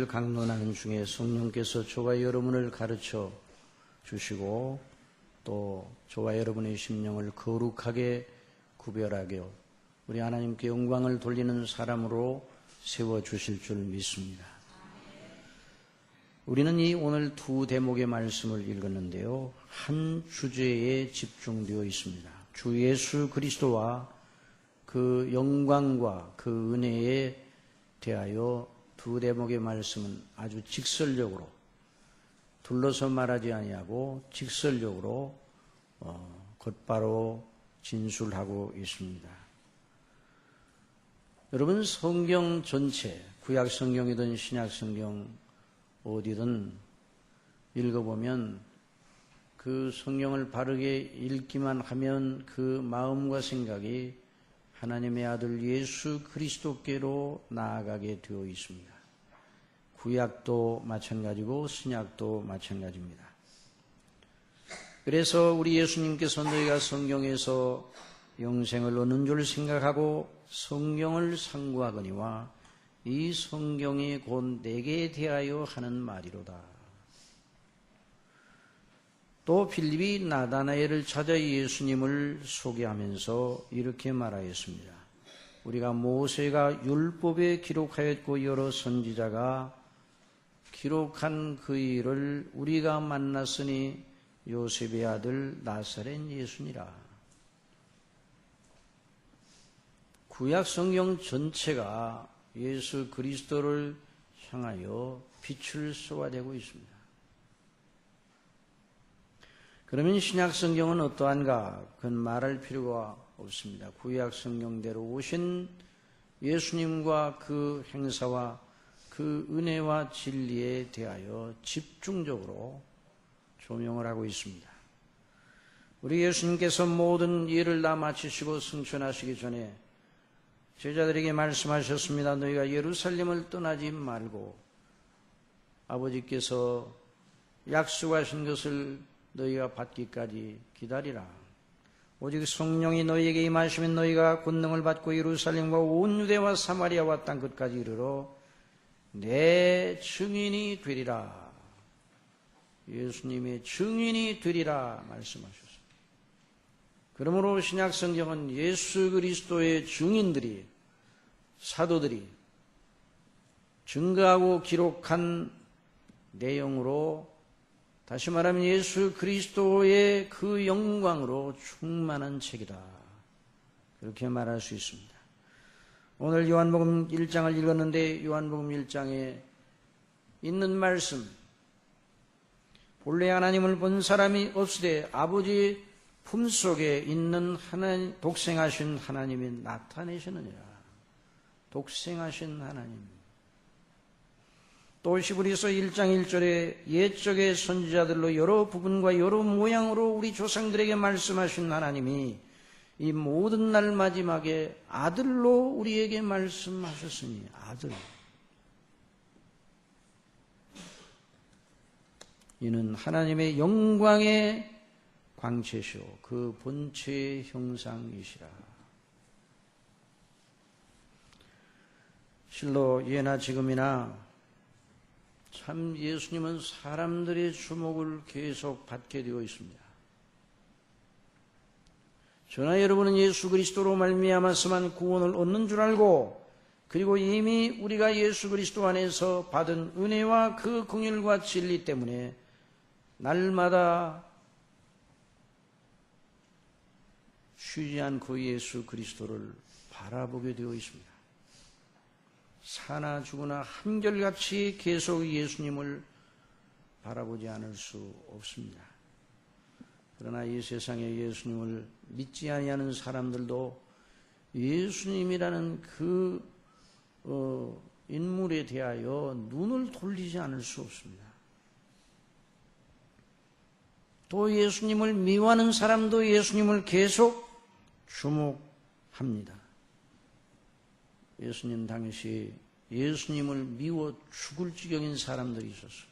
말씀을 강론하는 중에 성령께서 저와 여러분을 가르쳐 주시고 또 저와 여러분의 심령을 거룩하게 구별하게 우리 하나님께 영광을 돌리는 사람으로 세워주실 줄 믿습니다. 우리는 이 오늘 두 대목의 말씀을 읽었는데요. 한 주제에 집중되어 있습니다. 주 예수 그리스도와 그 영광과 그 은혜에 대하여 두 대목의 말씀은 아주 직설적으로 둘러서 말하지 아니하고 직설적으로 곧바로 진술하고 있습니다. 여러분, 성경 전체, 구약 성경이든 신약 성경 어디든 읽어보면 그 성경을 바르게 읽기만 하면 그 마음과 생각이 하나님의 아들 예수 그리스도께로 나아가게 되어 있습니다. 구약도 마찬가지고 신약도 마찬가지입니다. 그래서 우리 예수님께서 너희가 성경에서 영생을 얻는 줄 생각하고 성경을 상고하거니와 이 성경이 곧 내게 대하여 하는 말이로다. 또 빌립이 나다나엘을 찾아 예수님을 소개하면서 이렇게 말하였습니다. 우리가 모세가 율법에 기록하였고 여러 선지자가 기록한 그 일을 우리가 만났으니 요셉의 아들 나사렛 예수니라. 구약 성경 전체가 예수 그리스도를 향하여 빛을 쏘아대고 있습니다. 그러면 신약 성경은 어떠한가? 그건 말할 필요가 없습니다. 구약 성경대로 오신 예수님과 그 행사와 그 은혜와 진리에 대하여 집중적으로 조명을 하고 있습니다. 우리 예수님께서 모든 일을 다 마치시고 승천하시기 전에 제자들에게 말씀하셨습니다. 너희가 예루살렘을 떠나지 말고 아버지께서 약속하신 것을 너희가 받기까지 기다리라. 오직 성령이 너희에게 임하시면 너희가 권능을 받고 예루살렘과 온 유대와 사마리아와 땅 끝까지 이르러 내 증인이 되리라. 예수님의 증인이 되리라 말씀하셨습니다. 그러므로 신약 성경은 예수 그리스도의 증인들이, 사도들이 증거하고 기록한 내용으로, 다시 말하면 예수 그리스도의 그 영광으로 충만한 책이다. 그렇게 말할 수 있습니다. 오늘 요한복음 1장을 읽었는데 요한복음 1장에 있는 말씀, 본래 하나님을 본 사람이 없으되 아버지 품속에 있는 하나님, 독생하신 하나님이 나타내시느니라. 독생하신 하나님. 또 히브리서 1장 1절에 옛적의 선지자들로 여러 부분과 여러 모양으로 우리 조상들에게 말씀하신 하나님이 이 모든 날 마지막에 아들로 우리에게 말씀하셨으니, 아들. 이는 하나님의 영광의 광채시오 그 본체의 형상이시라. 실로 예나 지금이나 참 예수님은 사람들의 주목을 계속 받게 되어 있습니다. 저나 여러분은 예수 그리스도로 말미암아서만 구원을 얻는 줄 알고, 그리고 이미 우리가 예수 그리스도 안에서 받은 은혜와 그 긍휼과 진리 때문에 날마다 쉬지 않고 예수 그리스도를 바라보게 되어 있습니다. 사나 죽으나 한결같이 계속 예수님을 바라보지 않을 수 없습니다. 그러나 이 세상에 예수님을 믿지 아니하는 사람들도 예수님이라는 그 인물에 대하여 눈을 돌리지 않을 수 없습니다. 또 예수님을 미워하는 사람도 예수님을 계속 주목합니다. 예수님 당시 예수님을 미워 죽을 지경인 사람들이 있었어요.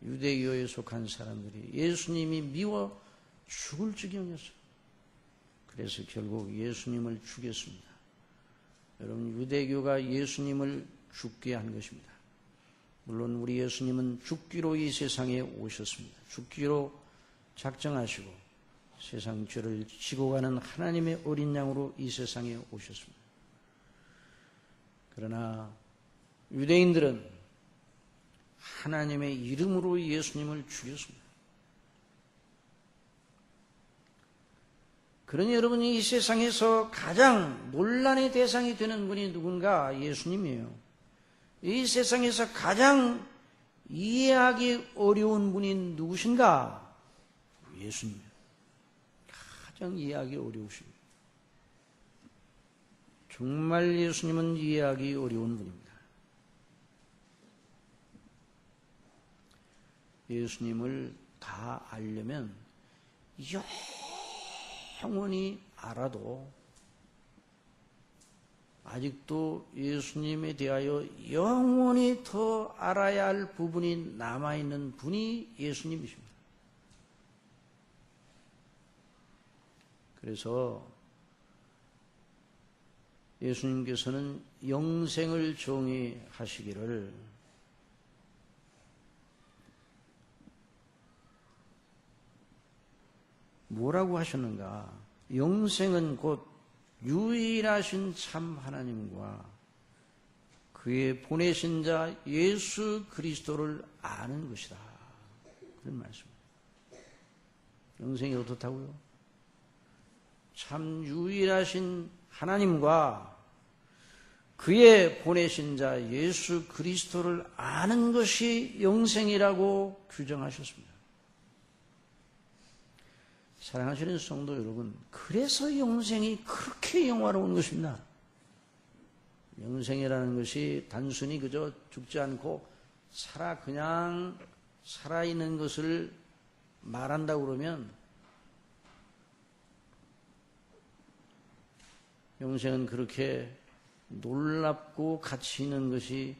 유대교에 속한 사람들이 예수님이 미워 죽을 지경이었어요. 그래서 결국 예수님을 죽였습니다. 여러분, 유대교가 예수님을 죽게 한 것입니다. 물론 우리 예수님은 죽기로 이 세상에 오셨습니다. 죽기로 작정하시고 세상 죄를 지고 가는 하나님의 어린 양으로 이 세상에 오셨습니다. 그러나 유대인들은 하나님의 이름으로 예수님을 죽였습니다. 그러니 여러분이 이 세상에서 가장 논란의 대상이 되는 분이 누군가? 예수님이에요. 이 세상에서 가장 이해하기 어려운 분이 누구신가? 예수님이에요. 가장 이해하기 어려우십니다. 정말 예수님은 이해하기 어려운 분입니다. 예수님을 다 알려면 영원히 알아도 아직도 예수님에 대하여 영원히 더 알아야 할 부분이 남아있는 분이 예수님이십니다. 그래서 예수님께서는 영생을 정의하시기를 뭐라고 하셨는가? 영생은 곧 유일하신 참 하나님과 그의 보내신 자 예수 그리스도를 아는 것이다. 그런 말씀입니다. 영생이 어떻다고요? 참 유일하신 하나님과 그의 보내신 자 예수 그리스도를 아는 것이 영생이라고 규정하셨습니다. 사랑하시는 성도 여러분, 그래서 영생이 그렇게 영화로운 것입니다. 영생이라는 것이 단순히 그저 죽지 않고 그냥 살아있는 것을 말한다고 그러면 영생은 그렇게 놀랍고 가치 있는 것이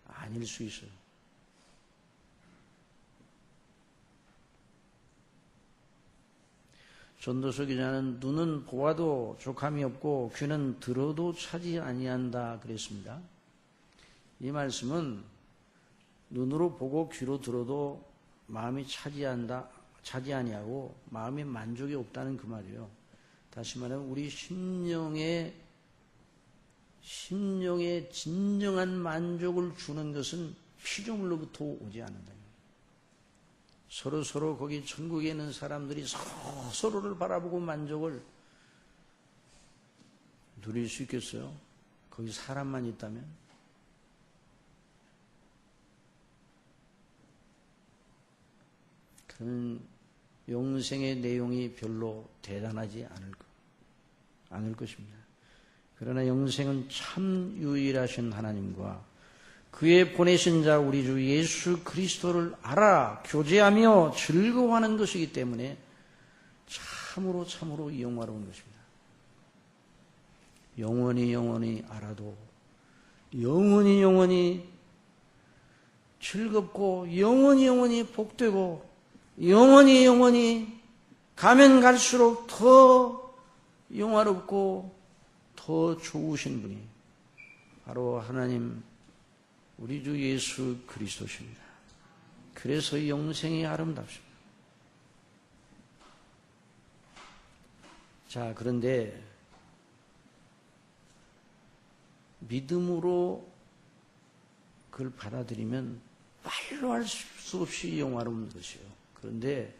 아닐 수 있어요. 전도서 기자는 눈은 보아도 족함이 없고 귀는 들어도 차지 아니한다 그랬습니다. 이 말씀은 눈으로 보고 귀로 들어도 마음이 차지 아니하고 마음의 만족이 없다는 그 말이에요. 다시 말하면 우리 심령의 진정한 만족을 주는 것은 피조물로부터 오지 않는다. 서로 거기 천국에 있는 사람들이 서로를 바라보고 만족을 누릴 수 있겠어요? 거기 사람만 있다면? 그는 영생의 내용이 별로 대단하지 않을 것입니다. 그러나 영생은 참 유일하신 하나님과 그의 보내신 자 우리 주 예수 그리스도를 알아 교제하며 즐거워하는 것이기 때문에 참으로 영화로운 것입니다. 영원히 알아도 영원히 즐겁고 영원히 복되고 영원히 가면 갈수록 더 영화롭고 더 좋으신 분이 바로 하나님 우리 주 예수 그리스도십니다. 그래서 영생이 아름답습니다. 자, 그런데 믿음으로 그걸 받아들이면 말로 할 수 없이 영화로운 것이에요. 그런데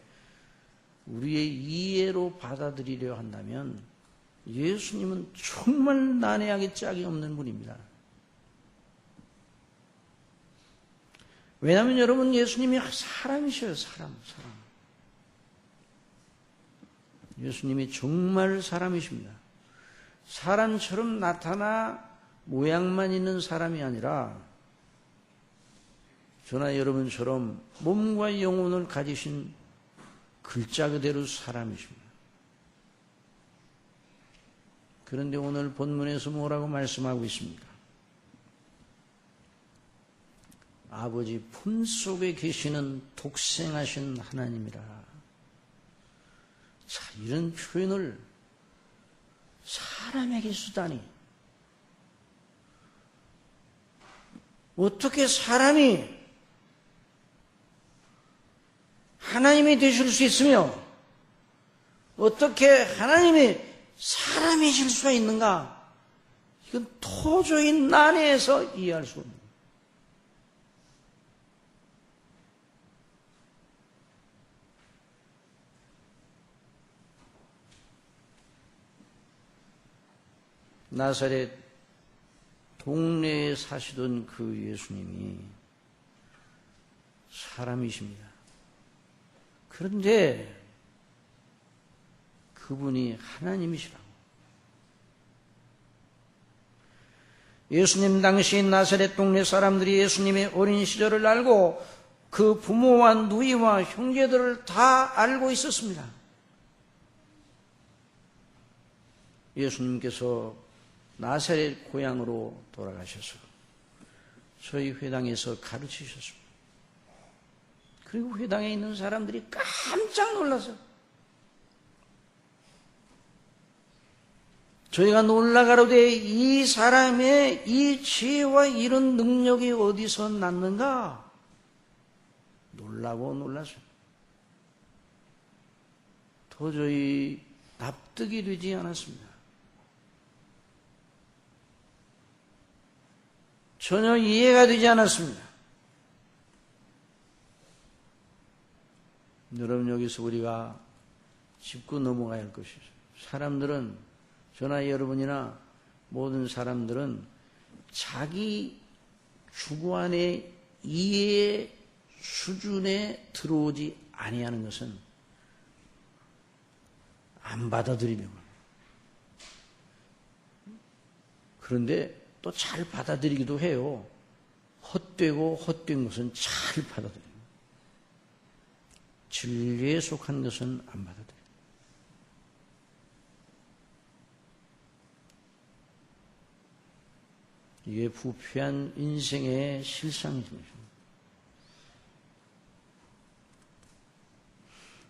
우리의 이해로 받아들이려 한다면 예수님은 정말 난해하게 짝이 없는 분입니다. 왜냐하면 여러분 예수님이 사람이셔요. 사람. 예수님이 정말 사람이십니다. 사람처럼 나타나 모양만 있는 사람이 아니라 저나 여러분처럼 몸과 영혼을 가지신 글자 그대로 사람이십니다. 그런데 오늘 본문에서 뭐라고 말씀하고 있습니까? 아버지 품속에 계시는 독생하신 하나님이라. 자, 이런 표현을 사람에게 쓰다니. 어떻게 사람이 하나님이 되실 수 있으며 어떻게 하나님이 사람이실 수가 있는가? 이건 도저히 난해해서 이해할 수 없는 거예요. 나사렛 동네에 사시던 그 예수님이 사람이십니다. 그런데 그분이 하나님이시라고. 예수님 당시 나사렛 동네 사람들이 예수님의 어린 시절을 알고 그 부모와 누이와 형제들을 다 알고 있었습니다. 예수님께서 나사렛 고향으로 돌아가셔서 저희 회당에서 가르치셨습니다. 그리고 회당에 있는 사람들이 깜짝 놀라서 저희가 놀라가로되 이 사람의 이 지혜와 이런 능력이 어디서 났는가? 놀라고 놀라서 도저히 납득이 되지 않았습니다. 전혀 이해가 되지 않았습니다. 여러분, 여기서 우리가 짚고 넘어가야 할 것이죠. 사람들은, 저나 여러분이나 모든 사람들은 자기 주관의 이해의 수준에 들어오지 아니하는 것은 안 받아들이며, 그런데 또 잘 받아들이기도 해요. 헛되고 헛된 것은 잘 받아들여요. 진리에 속한 것은 안 받아들여요. 이게 부패한 인생의 실상입니다.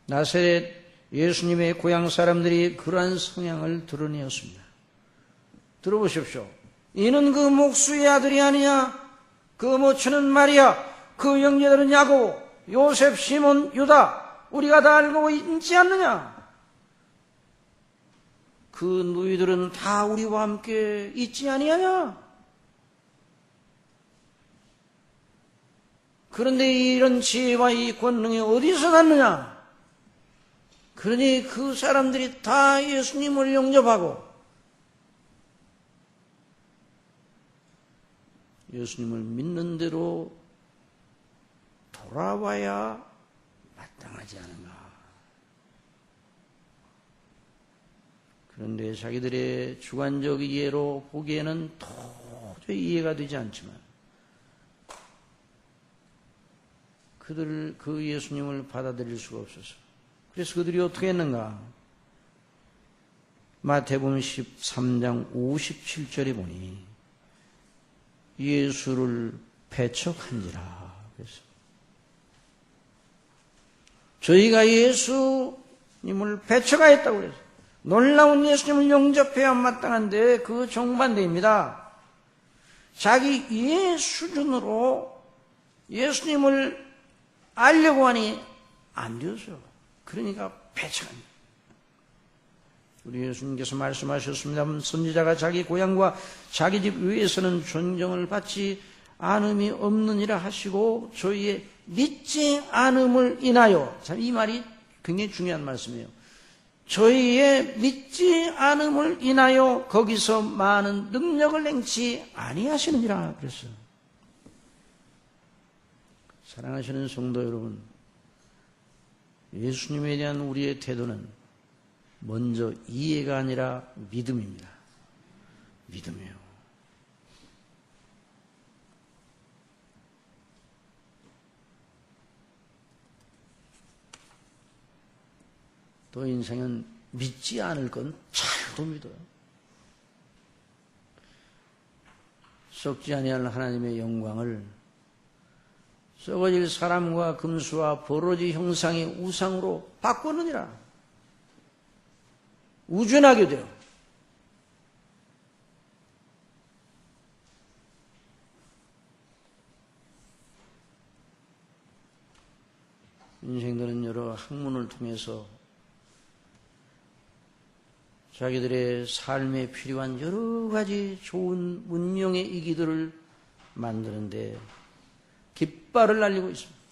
나사렛 예수님의 고향 사람들이 그러한 성향을 드러내었습니다. 들어보십시오. 이는 그 목수의 아들이 아니냐? 그 모처는 마리아, 그 형제들은 야고보, 요셉, 시몬, 유다, 우리가 다 알고 있지 않느냐? 그 누이들은 다 우리와 함께 있지 아니하냐? 그런데 이런 지혜와 이 권능이 어디서 났느냐? 그러니 그 사람들이 다 예수님을 영접하고 예수님을 믿는 대로 돌아와야 마땅하지 않은가. 그런데 자기들의 주관적 이해로 보기에는 도저히 이해가 되지 않지만 그 예수님을 받아들일 수가 없어서, 그래서 그들이 어떻게 했는가? 마태복음 13장 57절에 보니 예수를 배척한지라. 그래서 저희가 예수님을 배척하였다고 그래서 놀라운 예수님을 영접해야 마땅한데 그 정반대입니다. 자기 이해 수준으로 예수님을 알려고 하니 안 되죠. 그러니까 배척합니다. 우리 예수님께서 말씀하셨습니다. 선지자가 자기 고향과 자기 집 위에서는 존경을 받지 않음이 없느니라 하시고 저희의 믿지 않음을 인하여, 참 이 말이 굉장히 중요한 말씀이에요. 저희의 믿지 않음을 인하여 거기서 많은 능력을 행치 아니하시느니라 그랬어요. 사랑하시는 성도 여러분, 예수님에 대한 우리의 태도는 먼저 이해가 아니라 믿음입니다. 믿음이에요. 또 인생은 믿지 않을 건 잘도 믿어요. 썩지 아니할 하나님의 영광을 썩어질 사람과 금수와 버러지 형상의 우상으로 바꾸느니라. 우준하게 돼요. 인생들은 학문을 통해서 자기들의 삶에 필요한 여러 가지 좋은 문명의 이기들을 만드는데 깃발을 날리고 있습니다.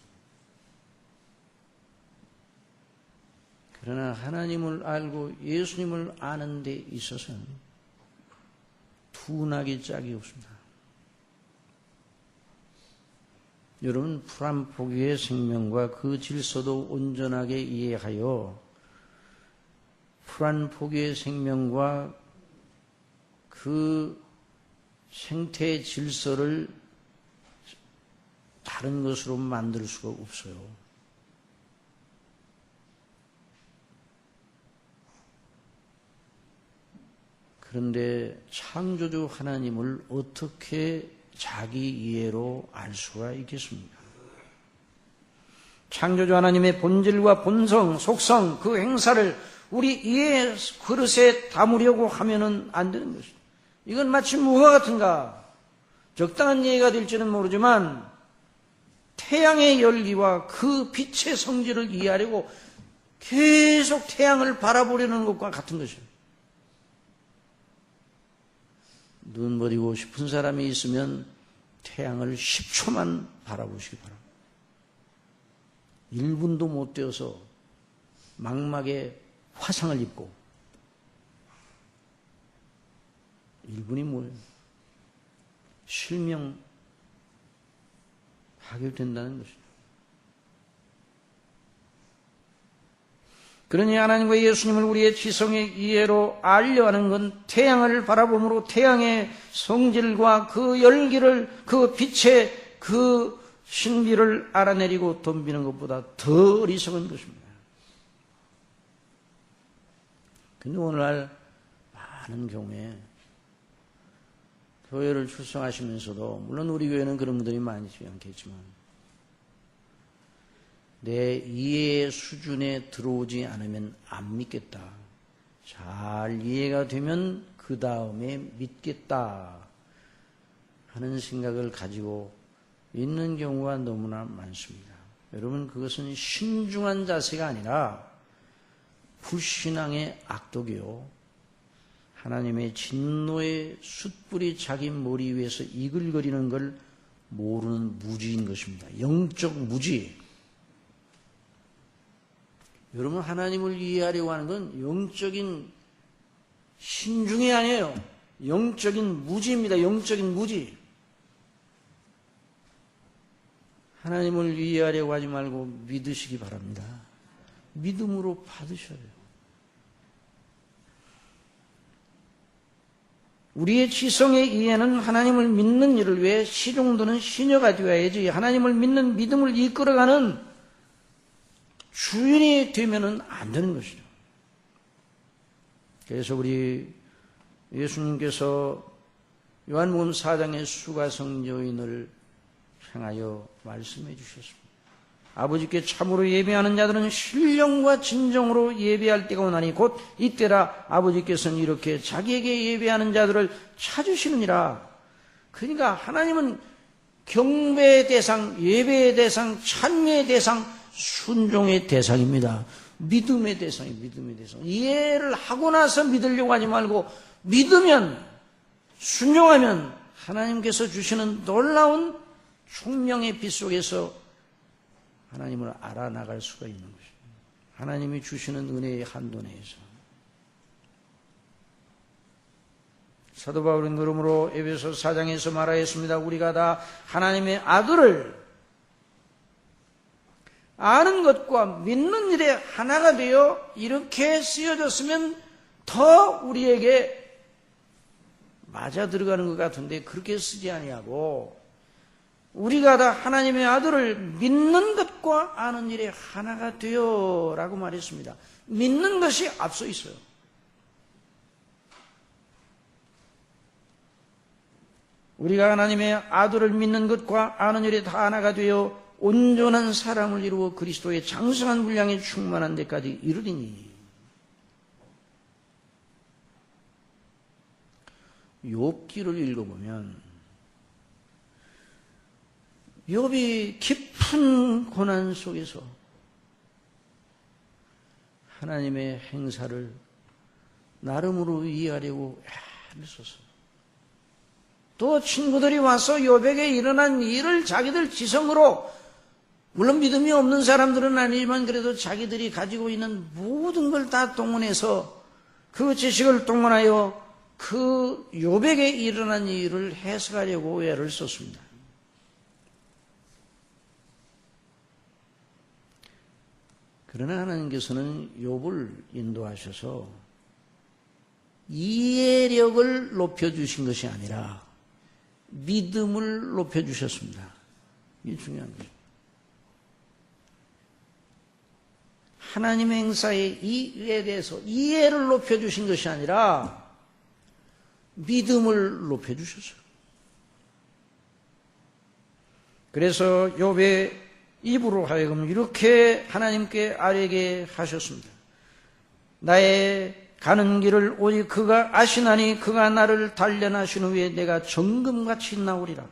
그러나 하나님을 알고 예수님을 아는 데 있어서는 둔하기 짝이 없습니다. 여러분, 불안포기의 생명과 그 질서도 온전하게 이해하여 불안포기의 생명과 그 생태의 질서를 다른 것으로 만들 수가 없어요. 그런데 창조주 하나님을 어떻게 자기 이해로 알 수가 있겠습니까? 창조주 하나님의 본질과 본성, 속성, 그 행사를 우리 이해의 그릇에 담으려고 하면은 안 되는 것입니다. 이건 마치 무엇과 같은가? 적당한 이해가 될지는 모르지만 태양의 열기와 그 빛의 성질을 이해하려고 계속 태양을 바라보려는 것과 같은 것입니다. 눈 버리고 싶은 사람이 있으면 태양을 10초만 바라보시기 바랍니다. 1분도 못 되어서 망막에 화상을 입고 1분이 뭐예요? 실명하게 된다는 것입니다. 그러니 하나님과 예수님을 우리의 지성의 이해로 알려 하는 건 태양을 바라봄으로 태양의 성질과 그 열기를, 그 빛의 그 신비를 알아내리고 덤비는 것보다 더 어리석은 것입니다. 근데 오늘날 많은 경우에 교회를 출석하시면서도, 물론 우리 교회는 그런 분들이 많지 않겠지만, 내 이해의 수준에 들어오지 않으면 안 믿겠다. 잘 이해가 되면 그 다음에 믿겠다 하는 생각을 가지고 있는 경우가 너무나 많습니다. 여러분, 그것은 신중한 자세가 아니라 불신앙의 악독이요, 하나님의 진노의 숯불이 자기 머리 위에서 이글거리는 걸 모르는 무지인 것입니다. 영적 무지. 여러분, 하나님을 이해하려고 하는 건 영적인 신중이 아니에요. 영적인 무지입니다. 영적인 무지. 하나님을 이해하려고 하지 말고 믿으시기 바랍니다. 믿음으로 받으셔야 돼요. 우리의 지성의 이해는 하나님을 믿는 일을 위해 시종도는 시녀가 되어야지, 하나님을 믿는 믿음을 이끌어가는 주인이 되면은 안 되는 것이죠. 그래서 우리 예수님께서 요한복음 4장의 수가성 여인을 향하여 말씀해 주셨습니다. 아버지께 참으로 예배하는 자들은 신령과 진정으로 예배할 때가 오나니 곧 이때라 아버지께서는 이렇게 자기에게 예배하는 자들을 찾으시느니라. 그러니까 하나님은 경배의 대상, 예배의 대상, 찬미의 대상, 순종의 대상입니다. 믿음의 대상이 믿음의 대상. 이해를 하고 나서 믿으려고 하지 말고 믿으면, 순종하면 하나님께서 주시는 놀라운 총명의 빛 속에서 하나님을 알아나갈 수가 있는 것입니다. 하나님이 주시는 은혜의 한도 내에서. 사도 바울은 그러므로 에베소 4장에서 말하였습니다. 우리가 다 하나님의 아들을 아는 것과 믿는 일에 하나가 되어 이렇게 쓰여졌으면 더 우리에게 맞아 들어가는 것 같은데 그렇게 쓰지 아니하고 우리가 다 하나님의 아들을 믿는 것과 아는 일에 하나가 되어 라고 말했습니다. 믿는 것이 앞서 있어요. 우리가 하나님의 아들을 믿는 것과 아는 일에 다 하나가 되어 온전한 사람을 이루어 그리스도의 장성한 분량에 충만한 데까지 이르리니. 욥기를 읽어보면 욥이 깊은 고난 속에서 하나님의 행사를 나름으로 이해하려고 애를 썼어요. 또 친구들이 와서 욥에게 일어난 일을 자기들 지성으로, 물론 믿음이 없는 사람들은 아니지만 그래도 자기들이 가지고 있는 모든 걸 다 동원해서 그 지식을 동원하여 그 욥에게 일어난 일을 해석하려고 애를 썼습니다. 그러나 하나님께서는 욥을 인도하셔서 이해력을 높여주신 것이 아니라 믿음을 높여주셨습니다. 이게 중요한 거죠. 하나님의 행사에 이에 대해서 이해를 높여주신 것이 아니라 믿음을 높여주셨어요. 그래서 욥의 입으로 하여금 이렇게 하나님께 아뢰게 하셨습니다. 나의 가는 길을 오직 그가 아시나니 그가 나를 단련하신 후에 내가 정금같이 나오리라.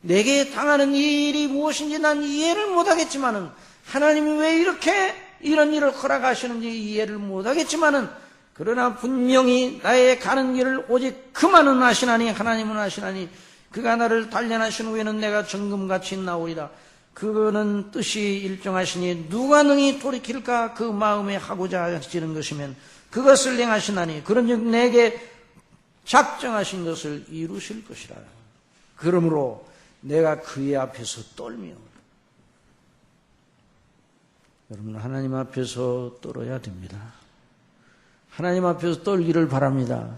내게 당하는 이 일이 무엇인지 난 이해를 못하겠지만은, 하나님이 왜 이렇게 이런 일을 허락하시는지 이해를 못하겠지만은, 그러나 분명히 나의 가는 길을 오직 그만은 아시나니, 하나님은 아시나니 그가 나를 단련하신 후에는 내가 정금같이 나오리라. 그거는 뜻이 일정하시니 누가 능히 돌이킬까? 그 마음에 하고자 하시는 것이면 그것을 행하시나니 그런즉 내게 작정하신 것을 이루실 것이라. 그러므로 내가 그의 앞에서 떨며. 여러분, 하나님 앞에서 떨어야 됩니다. 하나님 앞에서 떨기를 바랍니다.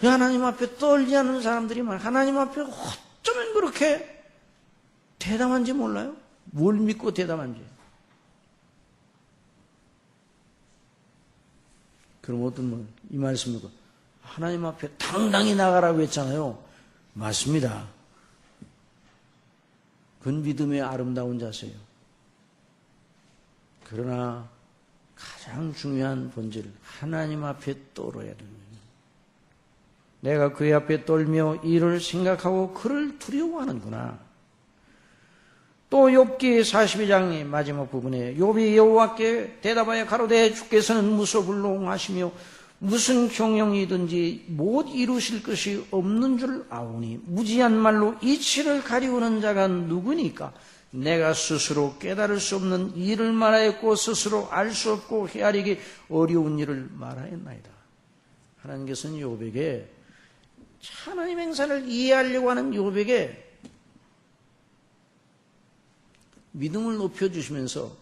하나님 앞에 떨지 않는 사람들이 많아요. 하나님 앞에 어쩌면 그렇게 대담한지 몰라요? 뭘 믿고 대담한지. 그럼 어떤 분 이 말씀 듣고 하나님 앞에 당당히 나가라고 했잖아요. 맞습니다. 그건 믿음의 아름다운 자세예요. 그러나 가장 중요한 본질, 하나님 앞에 떨어야 됩니다. 내가 그의 앞에 떨며 이를 생각하고 그를 두려워하는구나. 또 욥기 42장의 마지막 부분에 욥이 여호와께 대답하여 가로되 주께서는 무소불능하시며 무슨 경영이든지 못 이루실 것이 없는 줄 아오니 무지한 말로 이치를 가리우는 자가 누구니까? 내가 스스로 깨달을 수 없는 일을 말하였고 스스로 알 수 없고 헤아리기 어려운 일을 말하였나이다. 하나님께서는 욥에게, 하나님 행사를 이해하려고 하는 욥에게 믿음을 높여주시면서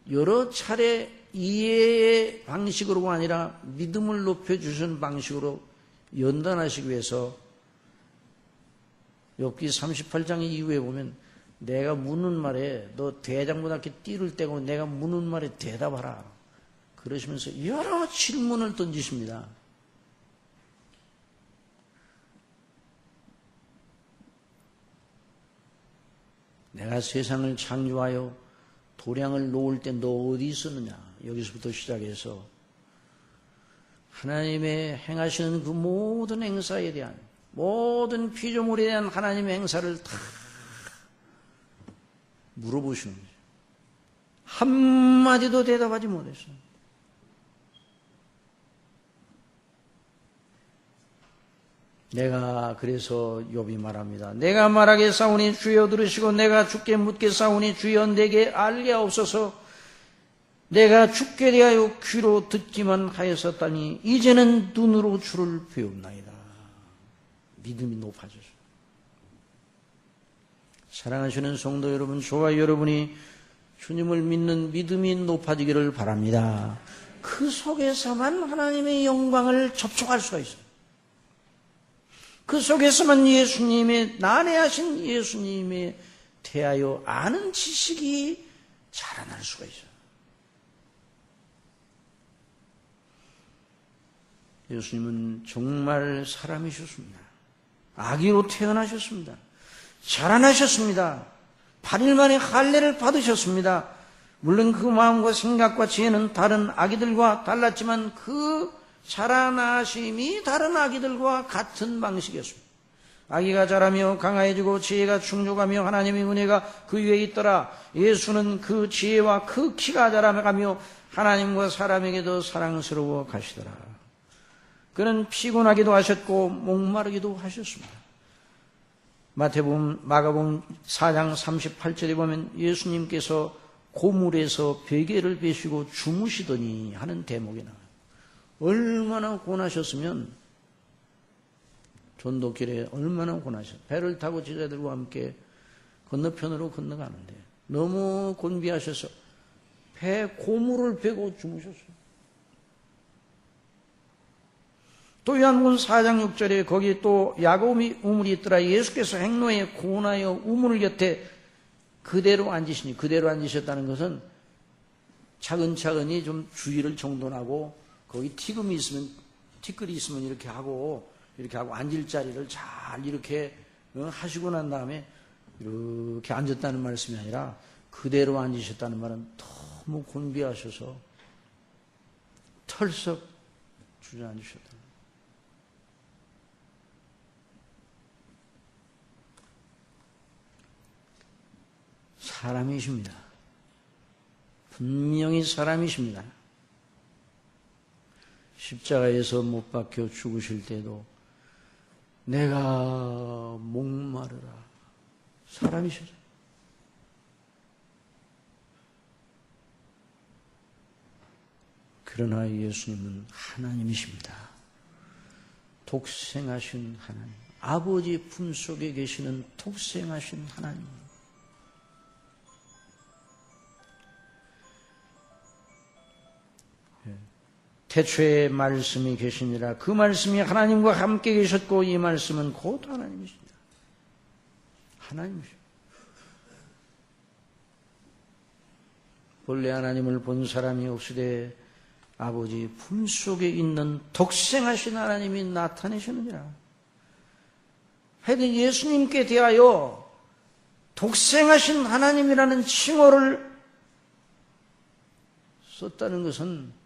여러 차례 이해의 방식으로가 아니라 믿음을 높여주신 방식으로 연단하시기 위해서 욥기 38장 이후에 보면 내가 묻는 말에 너 대장보다 이렇게 띠를 떼고 내가 묻는 말에 대답하라. 그러시면서 여러 질문을 던지십니다. 내가 세상을 창조하여 도량을 놓을 때 너 어디 있었느냐. 여기서부터 시작해서 하나님의 행하시는 그 모든 행사에 대한, 모든 피조물에 대한 하나님의 행사를 다 물어보시는 거죠. 한마디도 대답하지 못했어요. 내가 그래서 욥이 말합니다. 내가 말하겠사오니 주여 들으시고 내가 주께 묻겠사오니 주여 내게 알게 하옵소서. 내가 주께 대하여 귀로 듣기만 하였었다니 이제는 눈으로 주를 배웁나이다. 믿음이 높아졌어요. 사랑하시는 성도 여러분, 저와 여러분이 주님을 믿는 믿음이 높아지기를 바랍니다. 그 속에서만 하나님의 영광을 접촉할 수가 있어요. 그 속에서만 예수님의, 난해하신 예수님에 대하여 아는 지식이 자라날 수가 있어요. 예수님은 정말 사람이셨습니다. 아기로 태어나셨습니다. 자라나셨습니다. 8일 만에 할례를 받으셨습니다. 물론 그 마음과 생각과 지혜는 다른 아기들과 달랐지만 그 자라나심이 다른 아기들과 같은 방식이었습니다. 아기가 자라며 강화해지고 지혜가 충족하며 하나님의 은혜가 그 위에 있더라. 예수는 그 지혜와 그 키가 자라가며 하나님과 사람에게도 사랑스러워 가시더라. 그는 피곤하기도 하셨고 목마르기도 하셨습니다. 마가복음 4장 38절에 보면 예수님께서 고물에서 베개를 베시고 주무시더니 하는 대목이 나와요. 얼마나 고나셨으면 전도길에 얼마나 고나셨어요. 배를 타고 제자들과 함께 건너편으로 건너가는데 너무 곤비하셔서 배 고물을 베고 주무셨어요. 또 요한복음 4장 6절에 거기 또 야곱이 우물이 있더라. 예수께서 행로에 고나여 우물 곁에 그대로 앉으셨다는 것은 차근차근히 좀 주의를 정돈하고 거기 티끌이 있으면 이렇게 하고 앉을 자리를 잘 이렇게 하시고 난 다음에 이렇게 앉았다는 말씀이 아니라 그대로 앉으셨다는 말은 너무 곤비하셔서 털썩 주저앉으셨다. 사람이십니다. 분명히 사람이십니다. 십자가에서 못 박혀 죽으실 때도 내가 목마르라 사람이셨어요. 그러나 예수님은 하나님이십니다. 독생하신 하나님, 아버지 품속에 계시는 독생하신 하나님. 태초에 말씀이 계시니라. 그 말씀이 하나님과 함께 계셨고 이 말씀은 곧 하나님이십니다. 하나님이십니다. 본래 하나님을 본 사람이 없으되 아버지 품속에 있는 독생하신 하나님이 나타내시느니라. 하여튼 예수님께 대하여 독생하신 하나님이라는 칭호를 썼다는 것은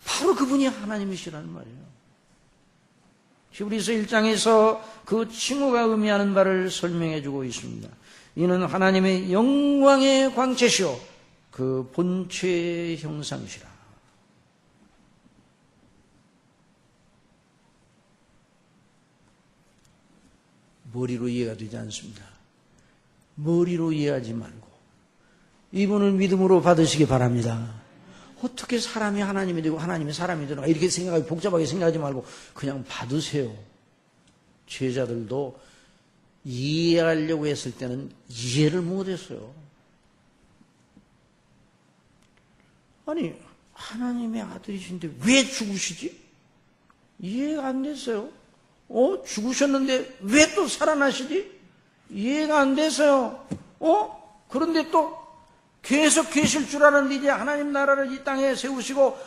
바로 그분이 하나님이시라는 말이에요. 히브리서 1장에서 그 칭호가 의미하는 바를 설명해 주고 있습니다. 이는 하나님의 영광의 광채시오 그 본체의 형상이시라. 머리로 이해가 되지 않습니다. 머리로 이해하지 말고 이분을 믿음으로 받으시기 바랍니다. 어떻게 사람이 하나님이 되고 하나님이 사람이 되나 이렇게 생각하고 복잡하게 생각하지 말고 그냥 받으세요. 제자들도 이해하려고 했을 때는 이해를 못했어요. 아니 하나님의 아들이신데 왜 죽으시지? 이해가 안 됐어요. 죽으셨는데 왜 또 살아나시지? 이해가 안 돼서요. 그런데 또 계속 계실 줄 알았는데 이제 하나님 나라를 이 땅에 세우시고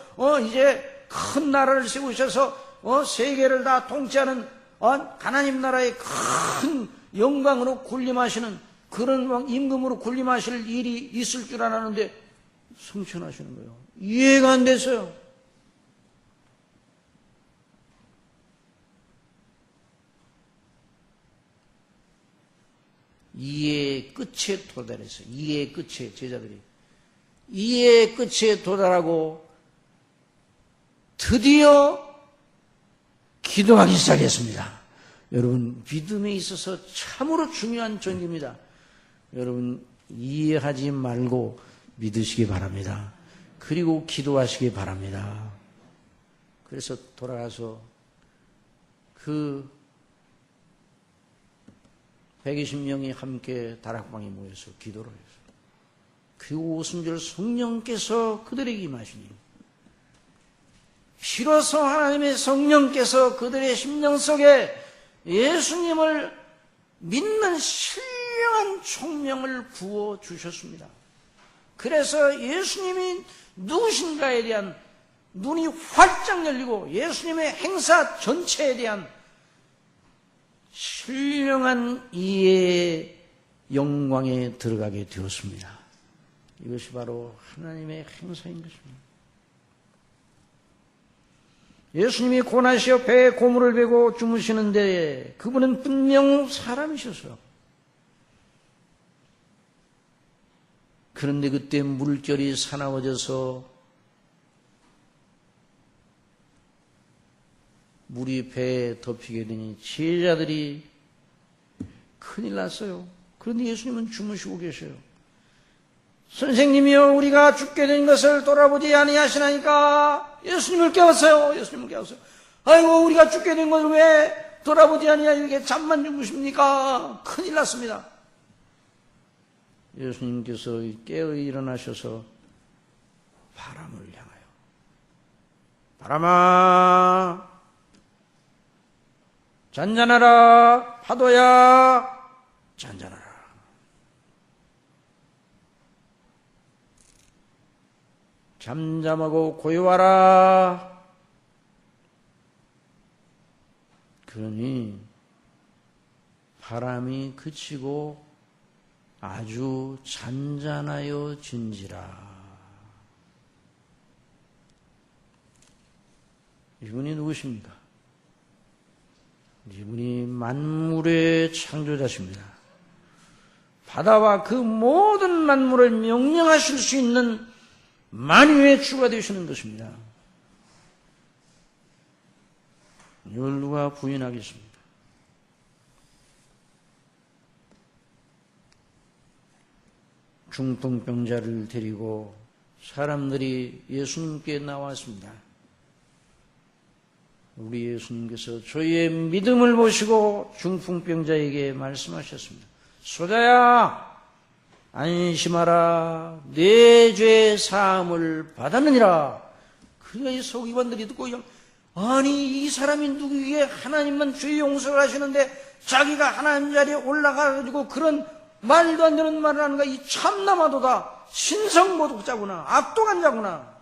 이제 큰 나라를 세우셔서 세계를 다 통치하는 하나님 나라의 큰 영광으로 군림하시는 그런 임금으로 군림하실 일이 있을 줄 알았는데 승천하시는 거예요. 이해가 안 됐어요. 이해의 끝에 도달했어요. 이해의 끝에 제자들이 이해의 끝에 도달하고 드디어 기도하기 시작했습니다. 여러분 믿음에 있어서 참으로 중요한 전기입니다. 여러분 이해하지 말고 믿으시기 바랍니다. 그리고 기도하시기 바랍니다. 그래서 돌아가서 그 120명이 함께 다락방에 모여서 기도를 했어요. 그리고 오순절 성령께서 그들에게 임하시니 비로소 하나님의 성령께서 그들의 심령 속에 예수님을 믿는 신령한 총명을 부어주셨습니다. 그래서 예수님이 누구신가에 대한 눈이 활짝 열리고 예수님의 행사 전체에 대한 신령한 이해의 영광에 들어가게 되었습니다. 이것이 바로 하나님의 행사인 것입니다. 예수님이 고나시어 배에 고물을 베고 주무시는데 그분은 분명 사람이셨어요. 그런데 그때 물결이 사나워져서 물이 배에 덮이게 되니 제자들이 큰일 났어요. 그런데 예수님은 주무시고 계셔요. 선생님이여, 우리가 죽게 된 것을 돌아보지 아니하시나이까? 예수님을 깨웠어요. 예수님을 깨웠어요. 아이고, 우리가 죽게 된 것을 왜 돌아보지 아니하시게 잠만 주무십니까? 큰일 났습니다. 예수님께서 깨어 일어나셔서 바람을 향하여, 바람아 잔잔하라, 파도야 잔잔하라. 잠잠하고 고요하라. 그러니 바람이 그치고 아주 잔잔하여 진지라. 이분이 누구십니까? 이분이 만물의 창조자십니다. 바다와 그 모든 만물을 명령하실 수 있는 만유의 주가 되시는 것입니다. 이걸 누가 부인하겠습니까? 중풍병자를 데리고 사람들이 예수님께 나왔습니다. 우리 예수님께서 저희의 믿음을 보시고 중풍병자에게 말씀하셨습니다. 소자야, 안심하라. 내 죄 사함을 받았느니라. 그의 서기관들이 듣고, 아니 이 사람이 누구기에 하나님만 죄 용서를 하시는데 자기가 하나님 자리에 올라가가지고 그런 말도 안 되는 말을 하는가. 이 참나마도다. 신성모독자구나. 악독한 자구나.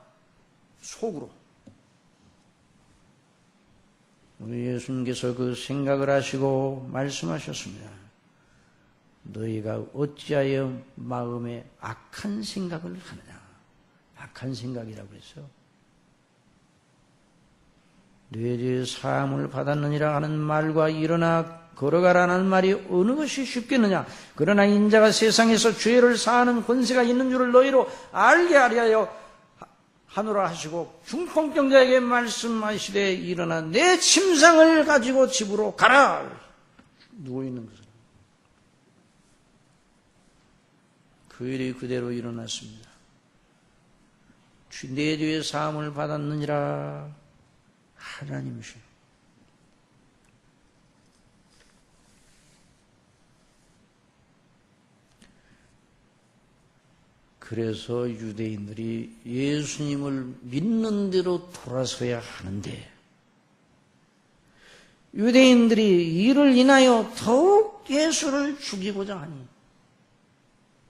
속으로. 우리 예수님께서 그 생각을 하시고 말씀하셨습니다. 너희가 어찌하여 마음에 악한 생각을 하느냐. 악한 생각이라고 했어요. 내 죄 사함을 받았느니라 하는 말과 일어나 걸어가라는 말이 어느 것이 쉽겠느냐. 그러나 인자가 세상에서 죄를 사하는 권세가 있는 줄을 너희로 알게 하려 하노라 하시고 중풍병자에게 말씀하시되 일어나 내 침상을 가지고 집으로 가라. 누워있는 것을. 그 일이 그대로 일어났습니다. 내 죄 사함을 받았느니라. 하나님이시오. 그래서 유대인들이 예수님을 믿는 대로 돌아서야 하는데, 유대인들이 이를 인하여 더욱 예수를 죽이고자 하니,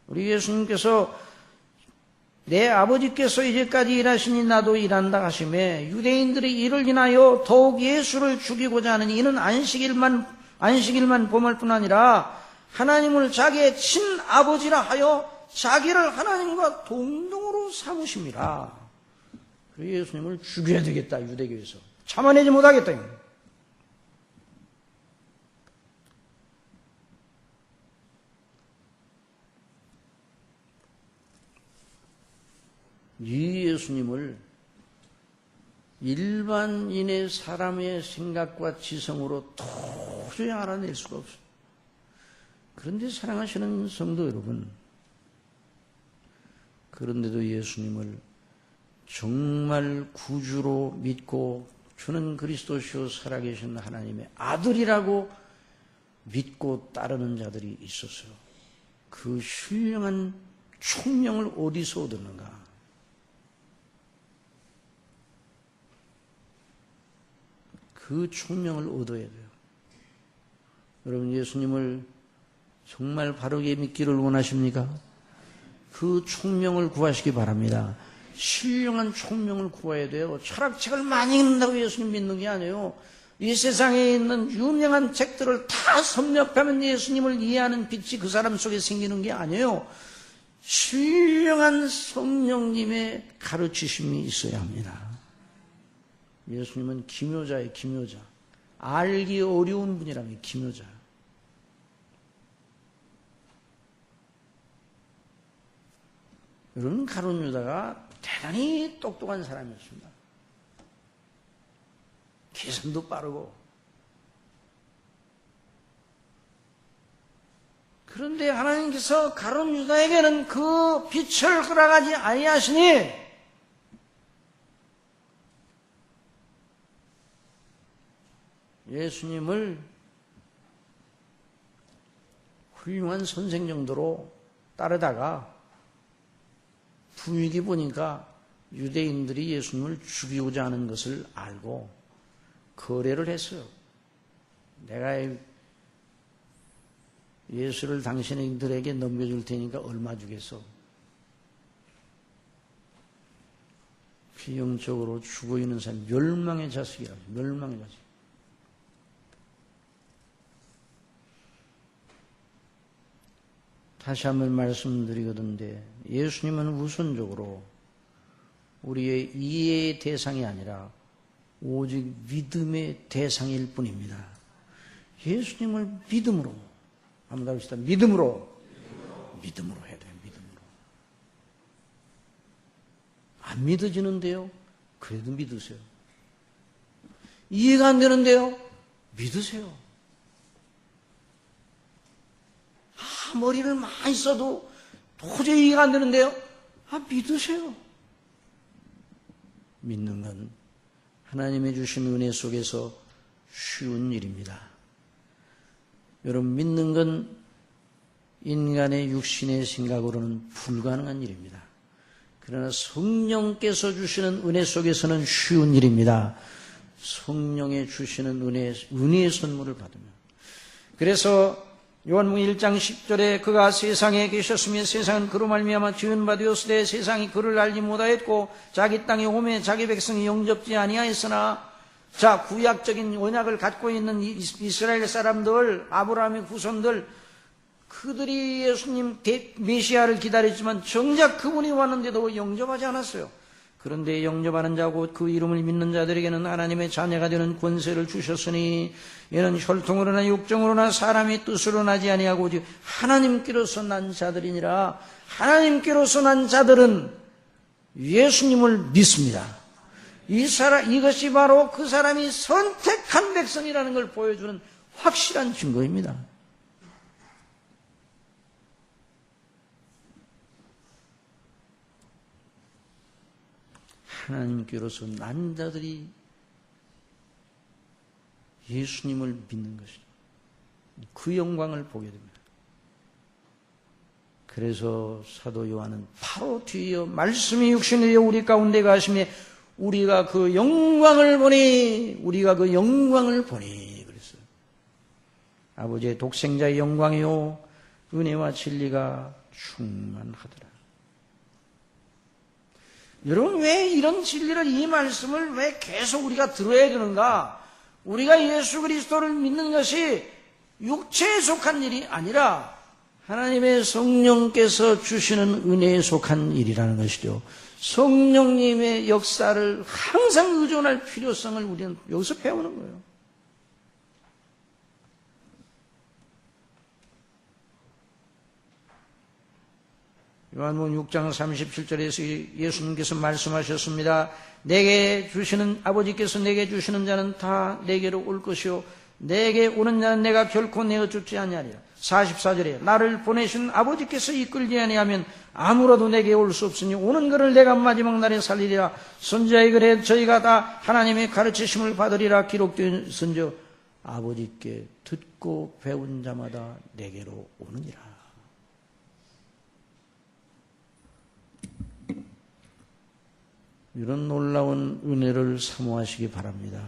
우리 예수님께서 내 아버지께서 이제까지 일하시니 나도 일한다 하시매, 유대인들이 이를 인하여 더욱 예수를 죽이고자 하는 이는 안식일만 범할 뿐 아니라 하나님을 자기의 친아버지라 하여 자기를 하나님과 동등으로 삼으심이라. 그래서 예수님을 죽여야 되겠다. 유대교에서 참아내지 못하겠다. 이 예수님을 일반인의 사람의 생각과 지성으로 도저히 알아낼 수가 없어요. 그런데 사랑하시는 성도 여러분, 그런데도 예수님을 정말 구주로 믿고 주는 그리스도시요 살아계신 하나님의 아들이라고 믿고 따르는 자들이 있었어요. 그 신령한 총명을 어디서 얻었는가? 그 총명을 얻어야 돼요. 여러분, 예수님을 정말 바르게 믿기를 원하십니까? 그 총명을 구하시기 바랍니다. 신령한 총명을 구해야 돼요. 철학책을 많이 읽는다고 예수님 믿는 게 아니에요. 이 세상에 있는 유명한 책들을 다 섭렵하면 예수님을 이해하는 빛이 그 사람 속에 생기는 게 아니에요. 신령한 성령님의 가르치심이 있어야 합니다. 예수님은 기묘자예요, 기묘자. 알기 어려운 분이라면 기묘자. 여러분, 가룟 유다가 대단히 똑똑한 사람이었습니다. 계산도 빠르고. 그런데 하나님께서 가룟 유다에게는 그 빛을 허락하지 아니하시니 예수님을 훌륭한 선생 정도로 따르다가 분위기 보니까 유대인들이 예수님을 죽이고자 하는 것을 알고 거래를 했어요. 내가 예수를 당신들에게 넘겨줄 테니까 얼마 주겠어? 비영적으로 죽어있는 사람, 멸망의 자식이라고, 멸망의 자식. 다시 한번 말씀드리거든요. 예수님은 우선적으로 우리의 이해의 대상이 아니라 오직 믿음의 대상일 뿐입니다. 예수님을 믿음으로, 한번 해봅시다. 믿음으로 해야 돼요. 믿음으로. 안 믿어지는데요? 그래도 믿으세요. 이해가 안 되는데요? 믿으세요. 머리를 많이 써도 도저히 이해가 안 되는데요? 믿으세요. 믿는 건 하나님의 주신 은혜 속에서 쉬운 일입니다. 여러분, 믿는 건 인간의 육신의 생각으로는 불가능한 일입니다. 그러나 성령께서 주시는 은혜 속에서는 쉬운 일입니다. 성령의 주시는 은혜의 선물을 받으면. 그래서 요한복음 1장 10절에 그가 세상에 계셨으며 세상은 그로 말미암아 지은 바 되었으되 세상이 그를 알지 못하였고 자기 땅에 오매 자기 백성이 영접지 아니하였으나, 자, 구약적인 언약을 갖고 있는 이스라엘 사람들, 아브라함의 후손들, 그들이 예수님 메시아를 기다렸지만 정작 그분이 왔는데도 영접하지 않았어요. 그런데 영접하는 자고 그 이름을 믿는 자들에게는 하나님의 자녀가 되는 권세를 주셨으니 이는 혈통으로나 육정으로나 사람의 뜻으로 나지 아니하고 오직 하나님께로서 난 자들이니라. 하나님께로서 난 자들은 예수님을 믿습니다. 이것이 바로 그 사람이 선택한 백성이라는 걸 보여주는 확실한 증거입니다. 하나님께로서 난 자들이 예수님을 믿는 것이죠. 그 영광을 보게 됩니다. 그래서 사도 요한은 바로 뒤이어 말씀이 육신이 되어 우리 가운데 가심에 우리가 그 영광을 보니 그랬어요. 아버지의 독생자의 영광이요 은혜와 진리가 충만하더라. 여러분, 왜 이런 진리를, 이 말씀을 왜 계속 우리가 들어야 되는가? 우리가 예수 그리스도를 믿는 것이 육체에 속한 일이 아니라 하나님의 성령께서 주시는 은혜에 속한 일이라는 것이죠. 성령님의 역사를 항상 의존할 필요성을 우리는 여기서 배우는 거예요. 요한복음 6장 37절에서 예수님께서 말씀하셨습니다. 아버지께서 내게 주시는 자는 다 내게로 올 것이요 내게 오는 자는 내가 결코 내어 주지 아니하리라. 44절에 나를 보내신 아버지께서 이끌지 아니하면 아무라도 내게 올 수 없으니 오는 그를 내가 마지막 날에 살리리라. 선지자의 글에 저희가 다 하나님의 가르치심을 받으리라 기록된 선저 아버지께 듣고 배운 자마다 내게로 오느니라. 이런 놀라운 은혜를 사모하시기 바랍니다.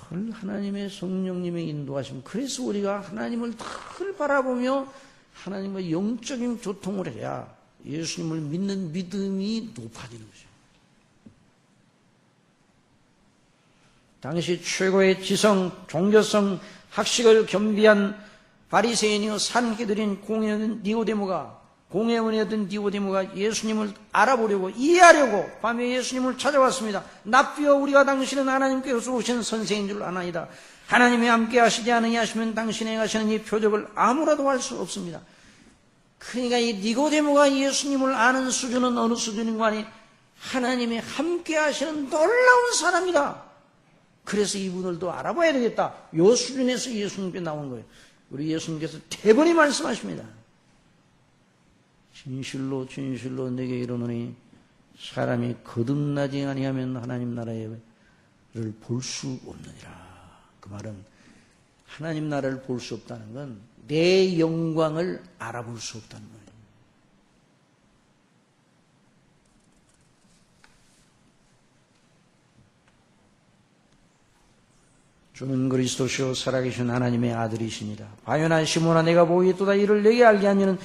늘 하나님의 성령님의 인도하심. 그래서 우리가 하나님을 늘 바라보며 하나님과 영적인 교통을 해야 예수님을 믿는 믿음이 높아지는 것이에요. 당시 최고의 지성, 종교성, 학식을 겸비한 바리새인이요 산헤드린 공연 니고데모가 공의 은혜였던 니고데모가 예수님을 알아보려고 이해하려고 밤에 예수님을 찾아왔습니다. 납비여 우리가 당신은 하나님께서 오신 선생인 줄 아나이다. 하나님이 함께 하시지 않으냐시면 당신이 행하시는 이 표적을 아무라도 할 수 없습니다. 그러니까 이 니고데모가 예수님을 아는 수준은 어느 수준인가 하니 하나님이 함께 하시는 놀라운 사람이다. 그래서 이분들도 알아봐야 되겠다. 이 수준에서 예수님께 나온 거예요. 우리 예수님께서 대번에 말씀하십니다. 진실로 진실로 내게 이르노니 사람이 거듭나지 아니하면 하나님 나라를 볼 수 없느니라. 그 말은 하나님 나라를 볼 수 없다는 건 내 영광을 알아볼 수 없다는 거예요. 주는 그리스도시요 살아계신 하나님의 아들이시니라. 바요나 시몬아 내가 보이겠도다. 이를 내게 알게 하면은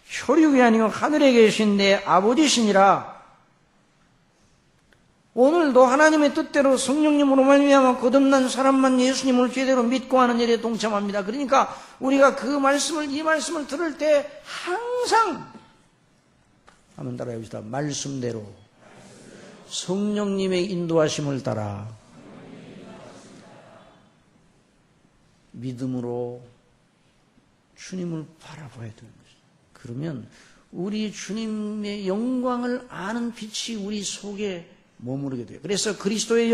혈육이 아니고 하늘에 계신 내 아버지시니라. 오늘도 하나님의 뜻대로 성령님으로 말미암아 거듭난 사람만 예수님을 제대로 믿고 하는 일에 동참합니다. 그러니까 우리가 이 말씀을 들을 때 항상 한번 따라해 봅시다. 말씀대로 성령님의 인도하심을 따라 믿음으로 주님을 바라봐야 되는 것입니다. 그러면 우리 주님의 영광을 아는 빛이 우리 속에 머무르게 돼요. 그래서 그리스도의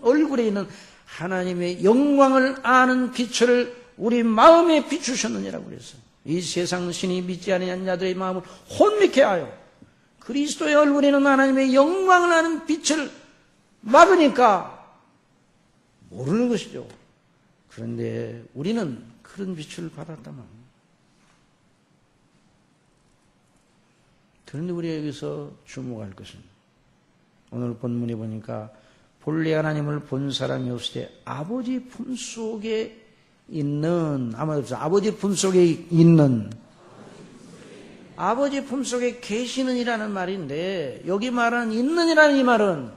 얼굴에 있는 하나님의 영광을 아는 빛을 우리 마음에 비추셨느니라고 그랬어요. 이 세상 신이 믿지 아니하는 자들의 마음을 혼미케 하여 그리스도의 얼굴에 있는 하나님의 영광을 아는 빛을 막으니까 모르는 것이죠. 그런데 우리는 그런 빛을 받았다만. 그런데 우리가 여기서 주목할 것은 오늘 본문에 보니까 본래 하나님을 본 사람이 없을 때 아버지 품속에 있는 아버지 품속에 있는 아버지 품속에 계시는이라는 말인데 여기 말하는 있는이라는 이 말은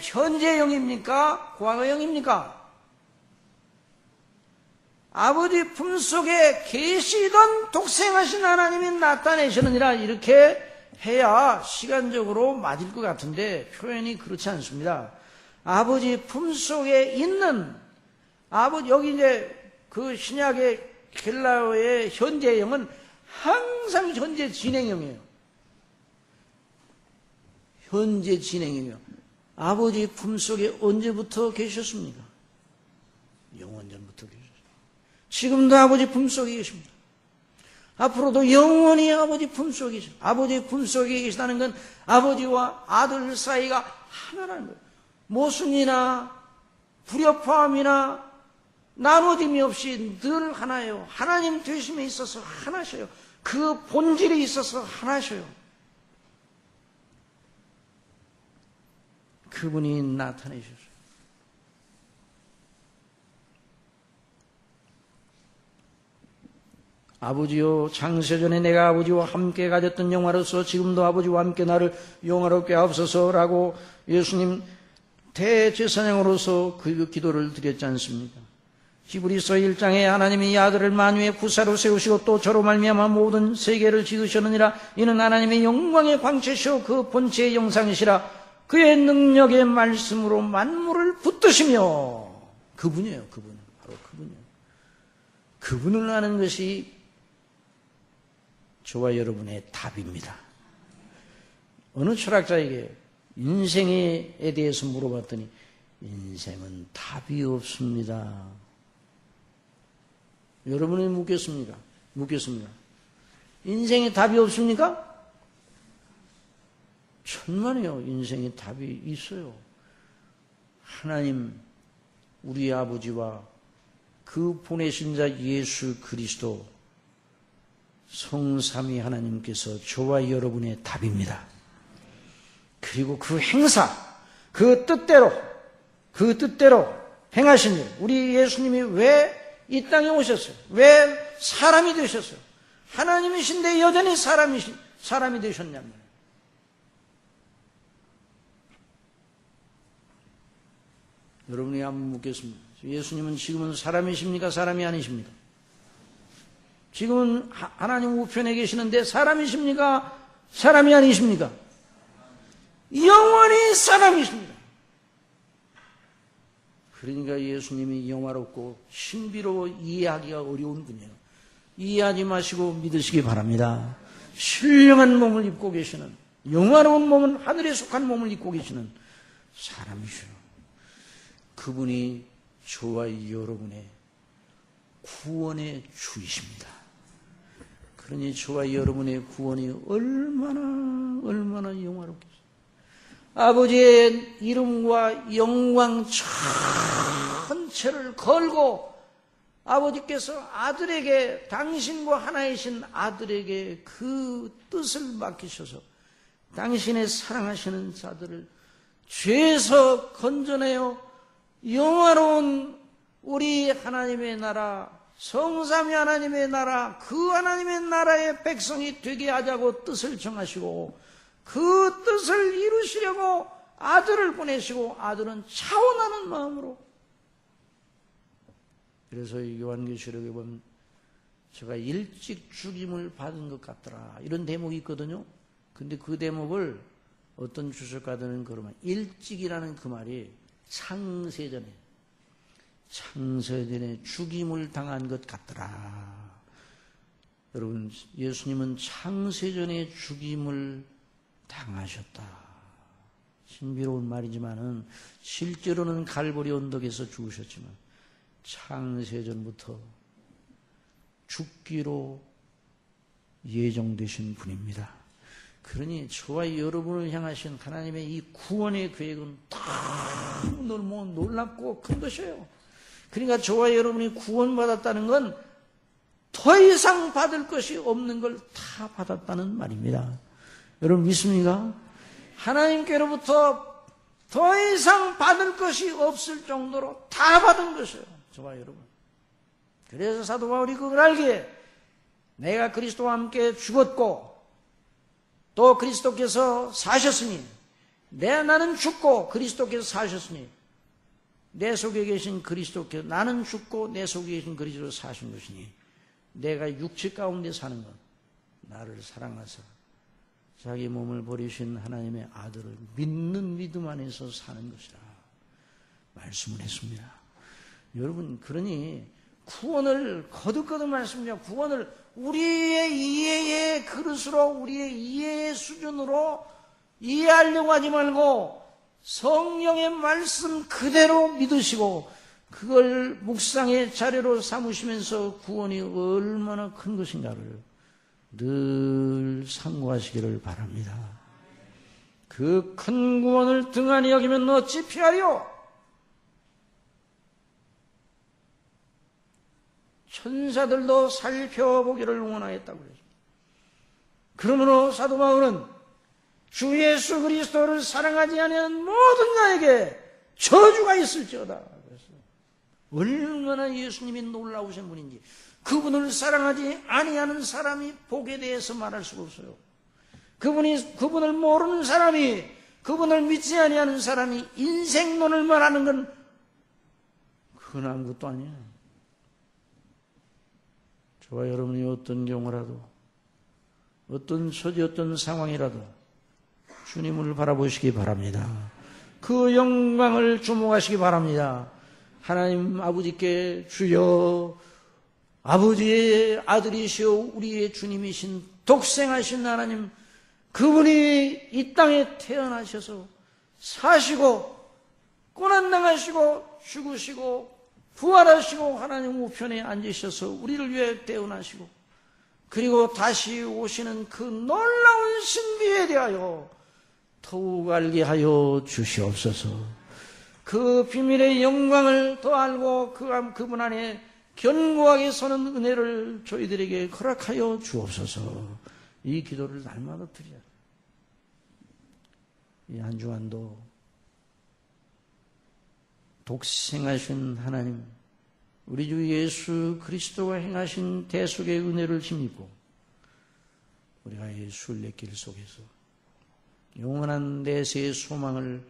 현재형입니까? 과거형입니까? 아버지 품속에 계시던 독생하신 하나님이 나타내시느니라 이렇게 해야 시간적으로 맞을 것 같은데 표현이 그렇지 않습니다. 아버지 품속에 있는 여기 이제 그 신약의 헬라어의 현재형은 항상 현재 진행형이에요. 현재 진행형이요. 아버지 품속에 언제부터 계셨습니까? 영원전부터 계셨습니다. 지금도 아버지 품속에 계십니다. 앞으로도 영원히 아버지 품속에 계십니다. 아버지 품속에 계시다는 건 아버지와 아들 사이가 하나라는 거예요. 모순이나 불협화음이나 나눠짐이 없이 늘 하나예요. 하나님 되심에 있어서 하나셔요. 그 본질에 있어서 하나셔요. 그분이 나타내셨어요. 아버지요 창세전에 내가 아버지와 함께 가졌던 영화로서 지금도 아버지와 함께 나를 영화롭게 하옵소서라고 예수님 대제사장으로서 그 기도를 드렸지 않습니까? 히브리서 1장에 하나님이 이 아들을 만유의 구사로 세우시고 또 저로 말미암아 모든 세계를 지으셨느니라. 이는 하나님의 영광의 광채시오 그 본체의 영상이시라. 그의 능력의 말씀으로 만물을 붙드시며 그분이에요. 그분 바로 그분이에요. 그분을 아는 것이 저와 여러분의 답입니다. 어느 철학자에게 인생에 대해서 물어봤더니 인생은 답이 없습니다. 여러분이 묻겠습니까? 인생에 답이 없습니까? 천만에요. 인생에 답이 있어요. 하나님 우리 아버지와 그 보내신 자 예수 그리스도 성삼위 하나님께서 저와 여러분의 답입니다. 그리고 그 행사, 그 뜻대로 행하신 일, 우리 예수님이 왜 이 땅에 오셨어요? 왜 사람이 되셨어요? 하나님이신데 여전히 사람이 되셨냐면 여러분이 한번 묻겠습니다. 예수님은 지금은 사람이십니까? 사람이 아니십니까? 지금은 하나님 우편에 계시는데 사람이십니까? 사람이 아니십니까? 영원히 사람이십니다. 그러니까 예수님이 영화롭고 신비로워 이해하기가 어려운 분이에요. 이해하지 마시고 믿으시기 바랍니다. 신령한 몸을 입고 계시는, 영화로운 몸은 하늘에 속한 몸을 입고 계시는 사람이시요. 그분이 저와 여러분의 구원의 주이십니다. 그러니 저와 여러분의 구원이 얼마나 영화롭겠어요. 아버지의 이름과 영광 전체를 걸고 아버지께서 아들에게, 당신과 하나이신 아들에게 그 뜻을 맡기셔서 당신의 사랑하시는 자들을 죄에서 건져내어 영화로운 우리 하나님의 나라, 성삼위 하나님의 나라, 그 하나님의 나라의 백성이 되게 하자고 뜻을 정하시고 그 뜻을 이루시려고 아들을 보내시고 아들은 차원하는 마음으로. 그래서 요한계시록에 보면 제가 일찍 죽임을 받은 것 같더라 이런 대목이 있거든요. 근데 그 대목을 어떤 주석가들은 그러면 일찍이라는 그 말이 창세전에 죽임을 당한 것 같더라. 여러분, 예수님은 창세전에 죽임을 당하셨다. 신비로운 말이지만은 실제로는 갈보리 언덕에서 죽으셨지만 창세전부터 죽기로 예정되신 분입니다. 그러니 저와 여러분을 향하신 하나님의 이 구원의 계획은 너무 놀랍고 큰 것이에요. 그러니까 저와 여러분이 구원받았다는 건 더 이상 받을 것이 없는 걸 다 받았다는 말입니다. 여러분 믿습니까? 하나님께로부터 더 이상 받을 것이 없을 정도로 다 받은 것이에요. 저와 여러분. 그래서 사도 바울이 그걸 알기에 내가 그리스도와 함께 죽었고 또 그리스도께서 사셨으니 나는 죽고 그리스도께서 사셨으니 내 속에 계신 그리스도께서 나는 죽고 내 속에 계신 그리스도 사신 것이니 내가 육체 가운데 사는 것 나를 사랑하사 자기 몸을 버리신 하나님의 아들을 믿는 믿음 안에서 사는 것이라 말씀을 했습니다. 여러분 그러니 구원을 거듭거듭 말씀드려 구원을 우리의 이해의 그릇으로 우리의 이해의 수준으로 이해하려고 하지 말고 성령의 말씀 그대로 믿으시고 그걸 묵상의 자료로 삼으시면서 구원이 얼마나 큰 것인가를 늘 상고하시기를 바랍니다. 그 큰 구원을 등한히 여기면 어찌 피하리요? 천사들도 살펴보기를 원하였다고 그랬습니다. 그러므로 사도 바울은 주 예수 그리스도를 사랑하지 아니하는 모든 자에게 저주가 있을지어다. 그랬어요. 얼마나 예수님이 놀라우신 분인지 그분을 사랑하지 아니하는 사람이 복에 대해서 말할 수가 없어요. 그분을 모르는 사람이 그분을 믿지 아니하는 사람이 인생론을 말하는 건 그건 아무것도 아니에요. 저와 여러분이 어떤 경우라도 어떤 처지 어떤 상황이라도 주님을 바라보시기 바랍니다. 그 영광을 주목하시기 바랍니다. 하나님 아버지께 주여 아버지의 아들이시오 우리의 주님이신 독생하신 하나님 그분이 이 땅에 태어나셔서 사시고 고난당하시고 죽으시고 부활하시고 하나님 우편에 앉으셔서 우리를 위해 태어나시고 그리고 다시 오시는 그 놀라운 신비에 대하여 더욱 알게 하여 주시옵소서. 그 비밀의 영광을 더 알고 그분 안에 견고하게 서는 은혜를 저희들에게 허락하여 주옵소서. 이 기도를 날마다 드려요. 이 한 주간도 독생하신 하나님, 우리 주 예수 그리스도가 행하신 대속의 은혜를 힘입고 우리가 이 순례길 속에서 영원한 내세의 소망을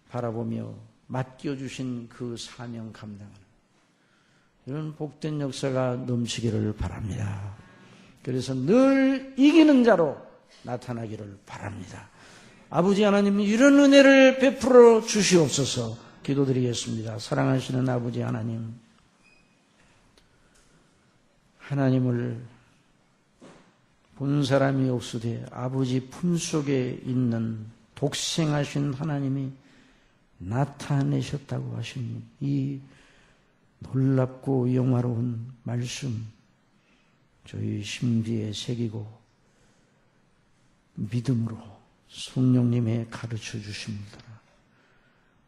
바라보며 맡겨주신 그 사명 감당하는 이런 복된 역사가 넘치기를 바랍니다. 그래서 늘 이기는 자로 나타나기를 바랍니다. 아버지 하나님, 이런 은혜를 베풀어 주시옵소서. 기도드리겠습니다. 사랑하시는 아버지 하나님, 하나님을 본 사람이 없으되 아버지 품속에 있는 독생하신 하나님이 나타내셨다고 하신 이 놀랍고 영화로운 말씀, 저희 심비에 새기고 믿음으로 성령님의 가르쳐 주십니다.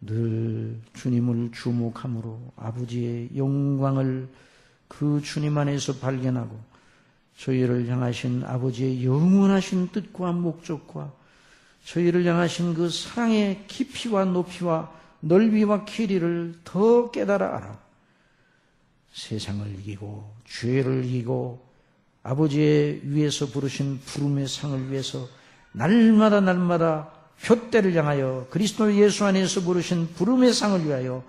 늘 주님을 주목함으로 아버지의 영광을 그 주님 안에서 발견하고 저희를 향하신 아버지의 영원하신 뜻과 목적과 저희를 향하신 그 사랑의 깊이와 높이와 넓이와 길이를 더 깨달아 알아 세상을 이기고 죄를 이기고 아버지의 위에서 부르신 부름의 상을 위해서 날마다 표대를 향하여 그리스도 예수 안에서 부르신 부름의 상을 위하여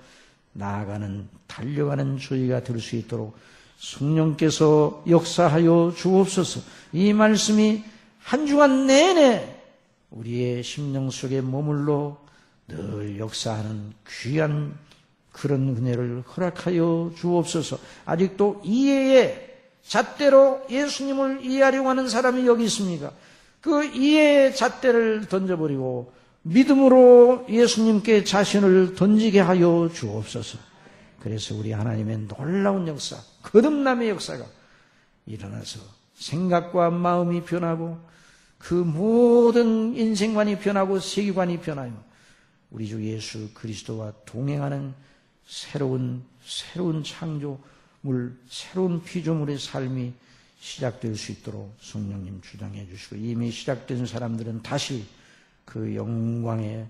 나아가는 달려가는 저희가 될 수 있도록 성령께서 역사하여 주옵소서. 이 말씀이 한 주간 내내 우리의 심령 속에 머물러 늘 역사하는 귀한 그런 은혜를 허락하여 주옵소서. 아직도 이해의 잣대로 예수님을 이해하려고 하는 사람이 여기 있습니까? 그 이해의 잣대를 던져버리고 믿음으로 예수님께 자신을 던지게 하여 주옵소서. 그래서 우리 하나님의 놀라운 역사, 거듭남의 역사가 일어나서 생각과 마음이 변하고 그 모든 인생관이 변하고 세계관이 변하여 우리 주 예수 그리스도와 동행하는 새로운 창조물, 새로운 피조물의 삶이 시작될 수 있도록 성령님 주장해 주시고, 이미 시작된 사람들은 다시 그 영광의,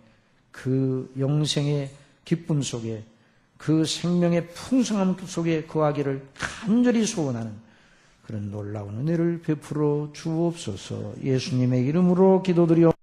그 영생의 기쁨 속에, 그 생명의 풍성함 속에 거하기를 간절히 소원하는 그런 놀라운 은혜를 베풀어 주옵소서. 예수님의 이름으로 기도드리옵소서.